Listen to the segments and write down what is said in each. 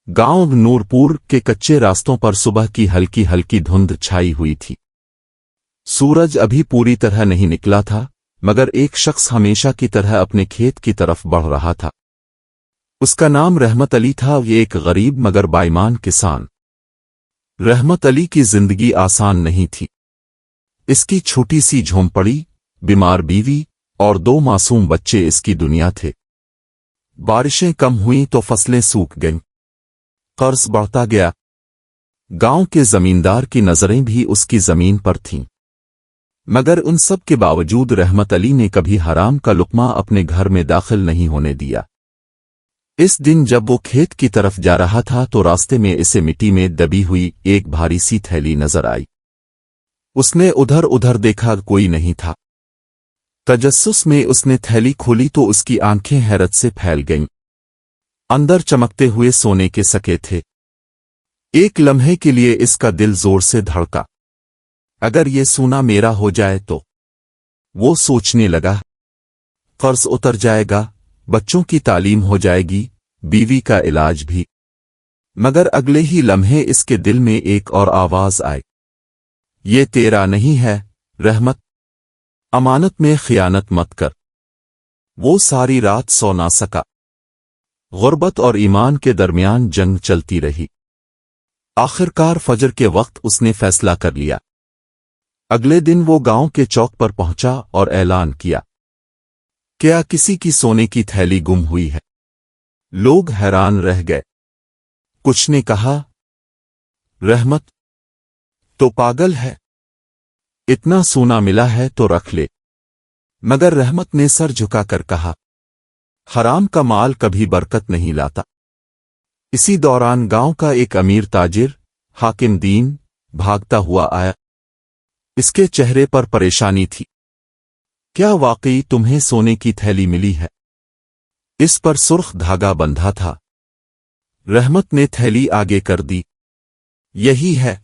गांव नूरपुर के कच्चे रास्तों पर सुबह की हल्की हल्की धुंध छाई हुई थी। सूरज अभी पूरी तरह नहीं निकला था, मगर एक शख्स हमेशा की तरह अपने खेत की तरफ बढ़ रहा था। उसका नाम रहमत अली था। ये एक गरीब मगर बाईमान किसान। रहमत अली की जिंदगी आसान नहीं थी। इसकी छोटी सी झोंपड़ी, बीमार बीवी और 2 मासूम बच्चे इसकी दुनिया थे। बारिशें कम हुईं तो फसलें सूख गईं। कर्ज बढ़ता गया। गांव के जमींदार की नजरें भी उसकी जमीन पर थीं, मगर उन सब के बावजूद रहमत अली ने कभी हराम का लुक़मा अपने घर में दाखिल नहीं होने दिया। इस दिन जब वो खेत की तरफ जा रहा था तो रास्ते में इसे मिट्टी में दबी हुई एक भारी सी थैली नजर आई। उसने उधर उधर देखा, कोई नहीं था। तजस्सुस में उसने थैली खोली तो उसकी आंखें हैरत से फैल गईं। अंदर चमकते हुए सोने के सके थे। एक लम्हे के लिए इसका दिल जोर से धड़का। अगर ये सोना मेरा हो जाए तो, वो सोचने लगा। कर्ज उतर जाएगा, बच्चों की तालीम हो जाएगी, बीवी का इलाज भी। मगर अगले ही लम्हे इसके दिल में एक और आवाज आई। ये तेरा नहीं है रहमत, अमानत में खियानत मत कर। वो सारी रात सो ना सका। गुर्बत और ईमान के दरमियान जंग चलती रही। आखिरकार फजर के वक्त उसने फैसला कर लिया। अगले दिन वो गांव के चौक पर पहुंचा और ऐलान किया, क्या किसी की सोने की थैली गुम हुई है? लोग हैरान रह गए। कुछ ने कहा, रहमत तो पागल है, इतना सोना मिला है तो रख ले। मगर रहमत ने सर झुकाकर कहा, हराम का माल कभी बरकत नहीं लाता। इसी दौरान गांव का एक अमीर ताजिर, हाकिम दीन, भागता हुआ आया। इसके चेहरे पर परेशानी थी। क्या वाकई तुम्हें सोने की थैली मिली है? इस पर सुर्ख धागा बंधा था। रहमत ने थैली आगे कर दी। यही है।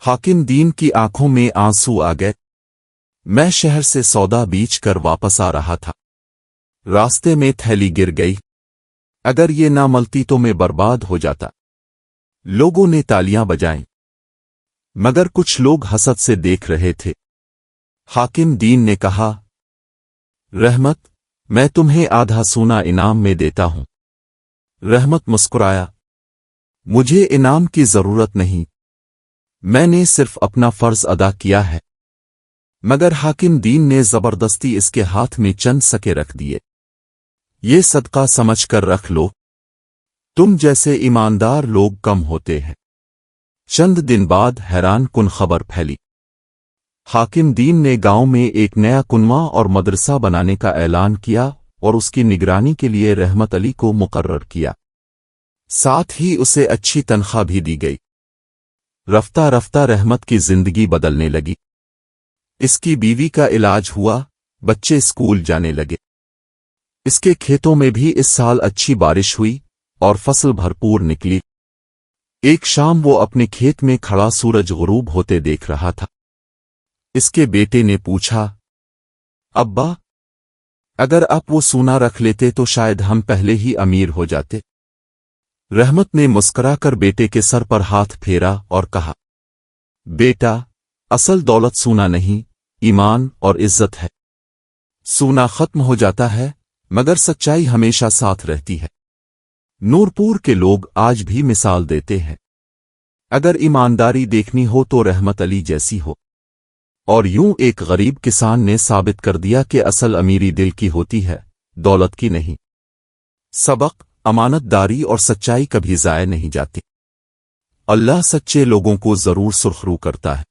हाकिम दीन की आंखों में आंसू आ गए। मैं शहर से सौदा बेच कर वापस आ रहा था। रास्ते में थैली गिर गई। अगर ये ना मलती तो मैं बर्बाद हो जाता। लोगों ने तालियां बजाईं, मगर कुछ लोग हसद से देख रहे थे। हाकिम दीन ने कहा, रहमत, मैं तुम्हें आधा सोना इनाम में देता हूं। रहमत मुस्कुराया, मुझे इनाम की जरूरत नहीं, मैंने सिर्फ अपना फर्ज अदा किया है। मगर हाकिम दीन ने जबरदस्ती इसके हाथ में चंद सके रख दिए। ये सदका समझकर रख लो, तुम जैसे ईमानदार लोग कम होते हैं। चंद दिन बाद हैरान कुन खबर फैली। हाकिम दीन ने गांव में एक नया कुनवा और मदरसा बनाने का ऐलान किया और उसकी निगरानी के लिए रहमत अली को मुकर्रर किया। साथ ही उसे अच्छी तनख्वाह भी दी गई। रफ्ता रफ्ता रहमत की जिंदगी बदलने लगी। इसकी बीवी का इलाज हुआ, बच्चे स्कूल जाने लगे। इसके खेतों में भी इस साल अच्छी बारिश हुई और फसल भरपूर निकली। एक शाम वो अपने खेत में खड़ा सूरज गुरूब होते देख रहा था। इसके बेटे ने पूछा, अब्बा, अगर आप वो सोना रख लेते तो शायद हम पहले ही अमीर हो जाते। रहमत ने मुस्कुराकर बेटे के सर पर हाथ फेरा और कहा, बेटा, असल दौलत सोना नहीं, ईमान और इज्जत है। सोना खत्म हो जाता है, मगर सच्चाई हमेशा साथ रहती है। नूरपुर के लोग आज भी मिसाल देते हैं। अगर ईमानदारी देखनी हो तो रहमत अली जैसी हो। और यूं एक गरीब किसान ने साबित कर दिया कि असल अमीरी दिल की होती है, दौलत की नहीं। सबक, अमानतदारी और सच्चाई कभी ज़ाय नहीं जाती। अल्लाह सच्चे लोगों को जरूर सुरखरू करता है।